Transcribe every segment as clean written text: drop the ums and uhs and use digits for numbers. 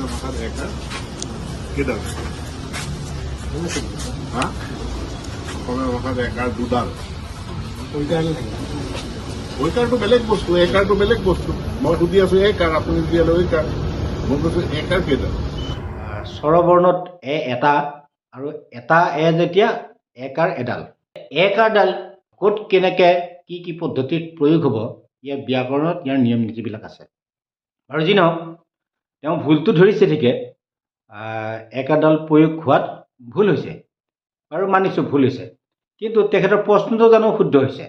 অসমীয়া ভাষাত একাৰ কেইডাল? হা? অসমীয়া ভাষাত একাৰ দুডাল। ঐকাৰটো বেলেগ বস্তু, একাৰটো বেলেগ বস্তু। মই সুধি আছো একাৰ, আপুনি দিয়া ঐকাৰ। মই কৈছো একাৰ কেইডাল? স্বৰবৰ্ণত এটা আৰু এটা যেতিয়া একাৰ এডাল। একাৰডাল ক'ত কেনেকে কি পদ্ধতিত প্ৰয়োগ হ'ব, ইয়াৰ ব্যাকৰণত ইয়াৰ নিয়ম নীতিবিলাক আছে। আৰু যি নহওক, তেওঁ ভুলটো ধৰিছে ঠিকে, একাৰডাল প্ৰয়োগ হোৱাত ভুল হৈছে, আৰু মানিছোঁ ভুল হৈছে, কিন্তু তেখেতৰ প্ৰশ্নটো জানো শুদ্ধ হৈছে?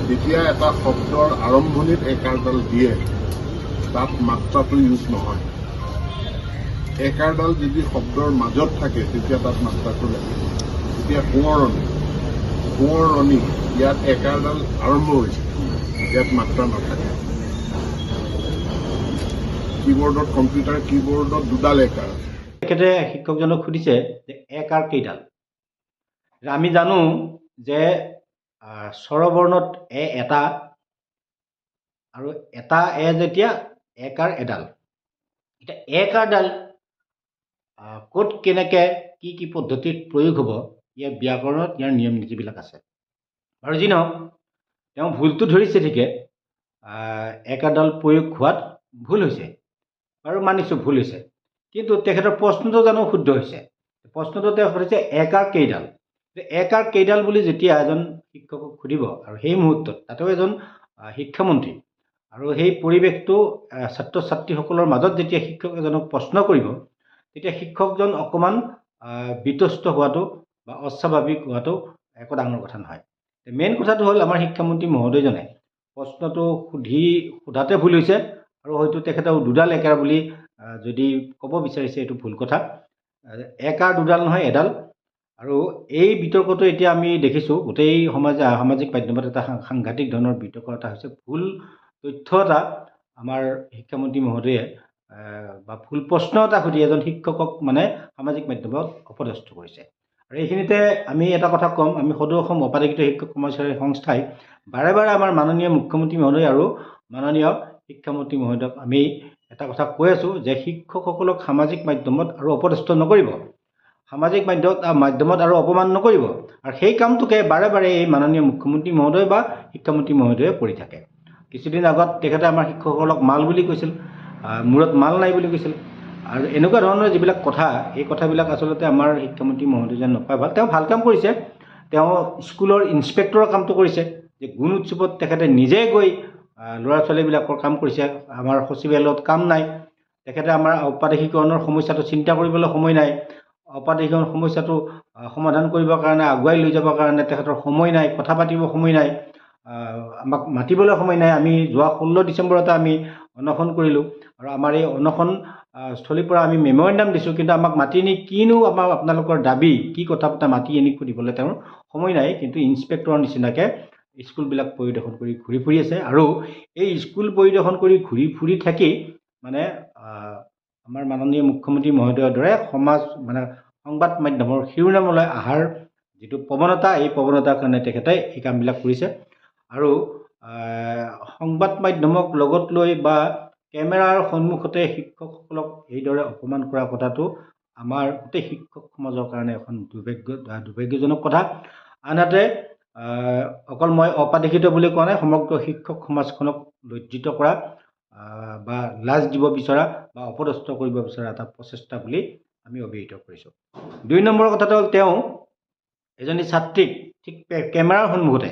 যেতিয়া এটা শব্দৰ আৰম্ভণিত একাৰডাল দিয়ে, তাত মাত্ৰাটো ইউজ নহয়। একাৰডাল যদি শব্দৰ মাজত থাকে, তেতিয়া তাত মাত্ৰাটো লাগে। এতিয়া সোঁৱৰণি, ইয়াত একাৰডাল আৰম্ভ হৈছে, ইয়াত মাত্ৰা নাথাকে। কীবৰ্ডত, কম্পিউটাৰ কীবৰ্ডত দুডাল একাৰ আছে। তেখেতে শিক্ষকজনক সুধিছে যে একাৰ কেইডাল। আমি জানো যে স্বৰবৰ্ণত এটা আৰু এটা যেতিয়া একাৰ এডাল। এতিয়া একাৰডাল ক'ত কেনেকে কি পদ্ধতিত প্ৰয়োগ হ'ব, ইয়াৰ ব্যাকৰণত ইয়াৰ নিয়ম নীতিবিলাক আছে। আৰু যি নহওক, তেওঁ ভুলটো ধৰিছে ঠিকে, একাৰডাল প্ৰয়োগ হোৱাত ভুল হৈছে, আৰু মানিছোঁ ভুল হৈছে, কিন্তু তেখেতৰ প্ৰশ্নটো জানো শুদ্ধ হৈছে? প্ৰশ্নটো তেওঁ সুধিছে একাৰ কেইডাল। একাৰ কেইডাল বুলি যেতিয়া এজন শিক্ষকক সুধিব, আৰু সেই মুহূৰ্তত তাতেও এজন শিক্ষামন্ত্ৰী, আৰু সেই পৰিৱেশটো ছাত্ৰ ছাত্ৰীসকলৰ মাজত যেতিয়া শিক্ষক এজনক প্ৰশ্ন কৰিব, তেতিয়া শিক্ষকজন অকণমান বিতষ্ট হোৱাটো বা অস্বাভাৱিক হোৱাটো একো ডাঙৰ কথা নহয়। মেইন কথাটো হ'ল, আমাৰ শিক্ষামন্ত্ৰী মহোদয়জনে প্ৰশ্নটো সোধাতে ভুল হৈছে, আৰু হয়তো তেখেতেও দুডাল একাৰ বুলি যদি ক'ব বিচাৰিছে, এইটো ভুল কথা। একাৰ দুডাল নহয়, এডাল। আৰু এই বিতৰ্কটো এতিয়া আমি দেখিছোঁ, গোটেই সামাজিক মাধ্যমত এটা সাংঘাতিক ধৰণৰ বিতৰ্ক এটা হৈছে। ভুল তথ্য এটা আমাৰ শিক্ষামন্ত্ৰী মহোদয়ে বা ভুল প্ৰশ্ন এটা সুধি এজন শিক্ষকক মানে সামাজিক মাধ্যমত অপদস্থ কৰিছে। আৰু এইখিনিতে আমি এটা কথা ক'ম, আমি সদৌ অসম অপাধিকৃত শিক্ষক কৰ্মচাৰী সংস্থাই বাৰে বাৰে আমাৰ মাননীয় মুখ্যমন্ত্ৰী মহোদয় আৰু মাননীয় শিক্ষামন্ত্ৰী মহোদয়ক আমি এটা কথা কৈ আছোঁ যে শিক্ষকসকলক সামাজিক মাধ্যমত আৰু অপদস্থ নকৰিব, সামাজিক মাধ্যমত আৰু অপমান নকৰিব। আৰু সেই কামটোকে বাৰে বাৰে এই মাননীয় মুখ্যমন্ত্ৰী মহোদয় বা শিক্ষামন্ত্ৰী মহোদয়ে কৰি থাকে। কিছুদিন আগত তেখেতে আমাৰ শিক্ষকসকলক মাল বুলি কৈছিল, মূৰত মাল নাই বুলি কৈছিল। আৰু এনেকুৱা ধৰণৰ যিবিলাক কথা, এই কথাবিলাক আচলতে আমাৰ শিক্ষামন্ত্ৰী মহোদয়জন নকয় ভাল। তেওঁ ভাল কাম কৰিছে, তেওঁ স্কুলৰ ইনস্পেক্টৰৰ কামটো কৰিছে, যে গুণ উৎসৱত তেখেতে নিজে গৈ ল'ৰা ছোৱালীবিলাকৰ কাম কৰিছে। আমাৰ সচিবালয়ত কাম নাই, তেখেতে আমাৰ ঔপাধিকৰণৰ সমস্যাটো চিন্তা কৰিবলৈ সময় নাই, ঔপাধিকৰণ সমস্যাটো সমাধান কৰিবৰ কাৰণে, আগুৱাই লৈ যাবৰ কাৰণে তেখেতৰ সময় নাই, কথা পাতিব সময় নাই, আমাক মাতিবলৈ সময় নাই। আমি যোৱা 16 ডিচেম্বৰতে আমি অনশন কৰিলোঁ, আৰু আমাৰ এই অনশন স্থলীৰ পৰা আমি মেমৰেণ্ডাম দিছোঁ, কিন্তু আমাক মাতি নি কিনো আপোনালোকৰ দাবী কি কথা পতা মাতি আনি সুধিবলৈ তেওঁৰ সময় নাই। কিন্তু ইনস্পেক্টৰৰ নিচিনাকৈ স্কুলবিলাক পৰিদৰ্শন কৰি ঘূৰি ফুৰি আছে, আৰু এই স্কুল পৰিদৰ্শন কৰি ঘূৰি ফুৰি থাকি মানে আমাৰ মাননীয় মুখ্যমন্ত্ৰী মহোদয়ৰ দৰে সংবাদ মাধ্যমৰ শিৰোনামলৈ অহাৰ যিটো প্ৰৱণতা, এই প্ৰৱণতাৰ কাৰণে তেখেতে এই কামবিলাক কৰিছে। আৰু সংবাদ মাধ্যমক লগত লৈ বা কেমেৰাৰ সন্মুখতে শিক্ষকসকলক এইদৰে অপমান কৰা কথাটো আমাৰ গোটেই শিক্ষক সমাজৰ কাৰণে এখন দুৰ্ভাগ্যজনক কথা। আনহাতে অকল মই অপাধিকৃত বুলি কোৱা নাই, সমগ্ৰ শিক্ষক সমাজখনক লজ্জিত কৰা বা লাজ দিব বিচৰা বা অপদস্থ কৰিব বিচৰা এটা প্ৰচেষ্টা বুলি আমি অভিহিত কৰিছোঁ। 2 নম্বৰ কথাটো হ'ল, তেওঁ এজনী ছাত্ৰীক ঠিক কেমেৰাৰ সন্মুখতে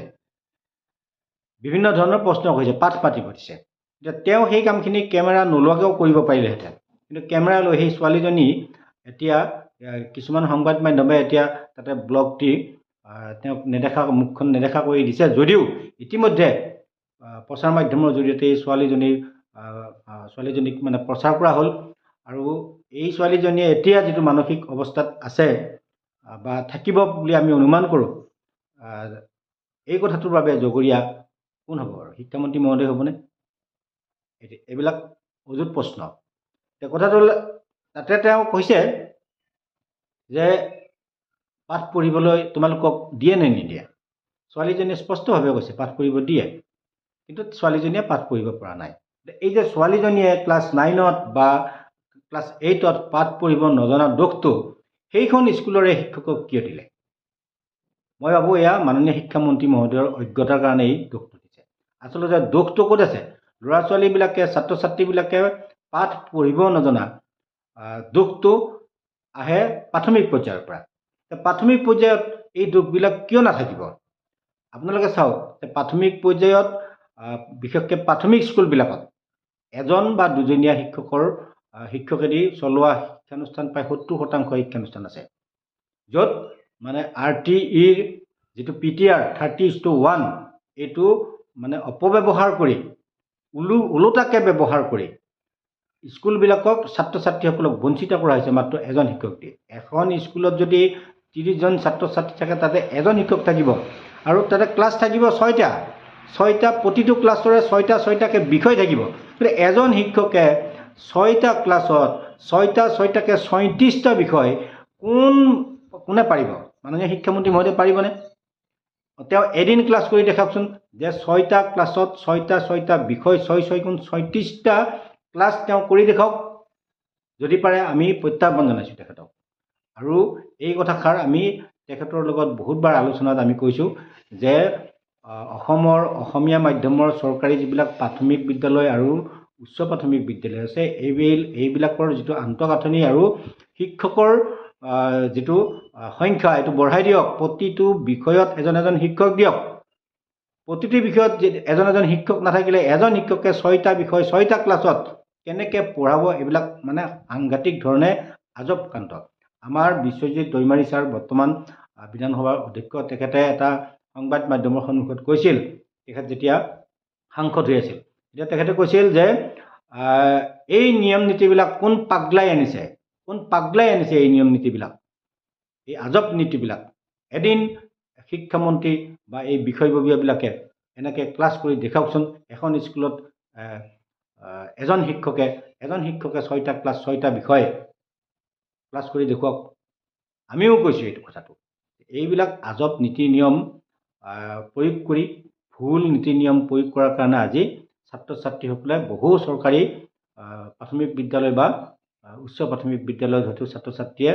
বিভিন্ন ধৰণৰ প্ৰশ্ন কৰিছে, পাঠ পাতিব দিছে। এতিয়া তেওঁ সেই কামখিনি কেমেৰা নোলোৱাকৈও কৰিব পাৰিলেহেঁতেন, কিন্তু কেমেৰা লৈ সেই ছোৱালীজনী এতিয়া কিছুমান সংবাদ মাধ্যমে এতিয়া তাতে ব্লগ দি তেওঁক মুখখন নেদেখা কৰি দিছে, যদিও ইতিমধ্যে প্ৰচাৰ মাধ্যমৰ জৰিয়তে এই ছোৱালীজনীক মানে প্ৰচাৰ কৰা হ'ল। আৰু এই ছোৱালীজনীয়ে এতিয়া যিটো মানসিক অৱস্থাত আছে বা থাকিব বুলি আমি অনুমান কৰোঁ, এই কথাটোৰ বাবে জগৰীয়া কোন হ'ব? আৰু শিক্ষামন্ত্ৰী মহোদয় হ'বনে? এইবিলাক অযুত প্ৰশ্ন। কথাটো হ'ল, তাতে তেওঁ কৈছে যে পাঠ পঢ়িবলৈ তোমালোকক দিয়ে নে নিদিয়ে? ছোৱালীজনীয়ে স্পষ্টভাৱে কৈছে পাঠ পঢ়িব দিয়ে, কিন্তু ছোৱালীজনীয়ে পাঠ পঢ়িব পৰা নাই। এই যে ছোৱালীজনীয়ে ক্লাছ 9ত বা ক্লাছ 8ত পাঠ পঢ়িব নজনা দোষটো সেইখন স্কুলৰে শিক্ষকক কিয় দিলে? মই ভাবোঁ এয়া মাননীয় শিক্ষামন্ত্ৰী মহোদয়ৰ অজ্ঞতাৰ কাৰণে এই দোষটো দিছে। আচলতে দোষটো ক'ত আছে? ল'ৰা ছোৱালীবিলাকে ছাত্ৰ ছাত্ৰীবিলাকে পাঠ পঢ়িব নজনা দোষটো আহে প্ৰাথমিক পৰ্যায়ৰ পৰা। প্ৰাথমিক পৰ্যায়ত এই দোষবিলাক কিয় নাথাকিব? আপোনালোকে চাওক যে প্ৰাথমিক পৰ্যায়ত বিশেষকৈ প্ৰাথমিক স্কুলবিলাকত এজন বা দুজনীয়া শিক্ষকেদি চলোৱা শিক্ষানুষ্ঠান প্ৰায় 70% শিক্ষানুষ্ঠান আছে, য'ত মানে RTEৰ যিটো PTR 30:1 এইটো মানে অপব্যৱহাৰ কৰি ওলোটাকৈ ব্যৱহাৰ কৰি স্কুলবিলাকক ছাত্ৰ ছাত্ৰীসকলক বঞ্চিত কৰা হৈছে মাত্ৰ এজন শিক্ষক দিয়ে। এখন স্কুলত যদি 30জন ছাত্ৰ ছাত্ৰী থাকে তাতে এজন শিক্ষক থাকিব আৰু তাতে ক্লাছ থাকিব 6টা প্ৰতিটো ক্লাছৰে 6টাকৈ বিষয় থাকিব। গতিকে এজন শিক্ষকে 6টা ক্লাছত 6টাকৈ 37টা বিষয় কোনে পাৰিব? মাননীয় শিক্ষামন্ত্ৰী মহোদয় পাৰিবনে? তেওঁ এদিন ক্লাছ কৰি দেখাওকচোন যে 6টা ক্লাছত 6টা বিষয় 6 গুণ 36টা ক্লাছ তেওঁ কৰি দেখাওক। যদি পাৰে আমি প্ৰত্যাহ্বান জনাইছোঁ তেখেতক। আৰু এই কথাষাৰ আমি তেখেতৰ লগত বহুতবাৰ আলোচনাত আমি কৈছোঁ যে অসমৰ অসমীয়া মাধ্যমৰ চৰকাৰী যিবিলাক প্ৰাথমিক বিদ্যালয় আৰু উচ্চ প্ৰাথমিক বিদ্যালয় আছে এইবিলাকৰ যিটো আন্তঃগাঁথনি আৰু শিক্ষকৰ যিটো সংখ্যা এইটো বঢ়াই দিয়ক। প্ৰতিটো বিষয়ত এজন শিক্ষক দিয়ক। প্ৰতিটো বিষয়ত এজন শিক্ষক নাথাকিলে এজন শিক্ষকে 6টা বিষয় 6টা ক্লাছত কেনেকৈ পঢ়াব? এইবিলাক মানে সাংঘাতিক ধৰণে আজব কাণ্ড। আমাৰ বিশ্বজিৎ দৈমাৰী ছাৰ বৰ্তমান বিধানসভাৰ অধ্যক্ষ, তেখেতে এটা সংবাদ মাধ্যমৰ সন্মুখত কৈছিল, তেখেত যেতিয়া সাংসদ হৈ আছিল তেতিয়া তেখেতে কৈছিল যে এই নিয়ম নীতিবিলাক কোন পাগলাই আনিছে এই নিয়ম নীতিবিলাক, এই আজব নীতিবিলাক। এদিন শিক্ষামন্ত্ৰী বা এই বিষয়ববীয়াবিলাকে এনেকৈ ক্লাছ কৰি দেখাওকচোন। এখন স্কুলত এজন শিক্ষকে 6টা ক্লাছ 6টা বিষয় ক্লাছ কৰি দেখুৱাওক। আমিও কৈছোঁ এইটো কথাটো। এইবিলাক আজব নীতি নিয়ম প্ৰয়োগ কৰি ভুল নীতি নিয়ম প্ৰয়োগ কৰাৰ কাৰণে আজি ছাত্ৰ ছাত্ৰীসকলে বহু চৰকাৰী প্ৰাথমিক বিদ্যালয় বা উচ্চ প্ৰাথমিক বিদ্যালয়ত হয়তো ছাত্ৰ ছাত্ৰীয়ে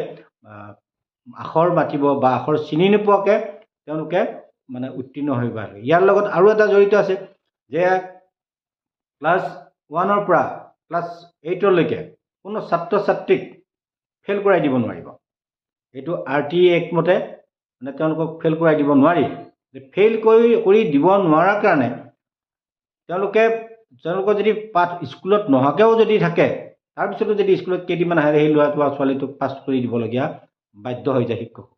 আখৰ মাতিব বা আখৰ চিনি নোপোৱাকৈ তেওঁলোকে মানে উত্তীৰ্ণ হৈ পাৰে। ইয়াৰ লগত আৰু এটা জড়িত আছে যে ক্লাছ 1ৰ পৰা ক্লাছ 8লৈকে কোনো ছাত্ৰ ছাত্ৰীক ফেইল কৰাই দিব নোৱাৰিব। এইটো RTE এক্ট মতে মানে তেওঁলোকক ফেইল কৰাই দিব নোৱাৰি। ফেইল কৰি দিব নোৱাৰাৰ কাৰণে তেওঁলোকৰ যদি পাঠ স্কুলত নহাকৈও যদি থাকে, তাৰপিছতো যদি স্কুলত কেইদিনমান আহে সেই ল'ৰাটো বা ছোৱালীটোক পাছ কৰি দিবলগীয়া বাধ্য হৈ যায় শিক্ষকসকলে।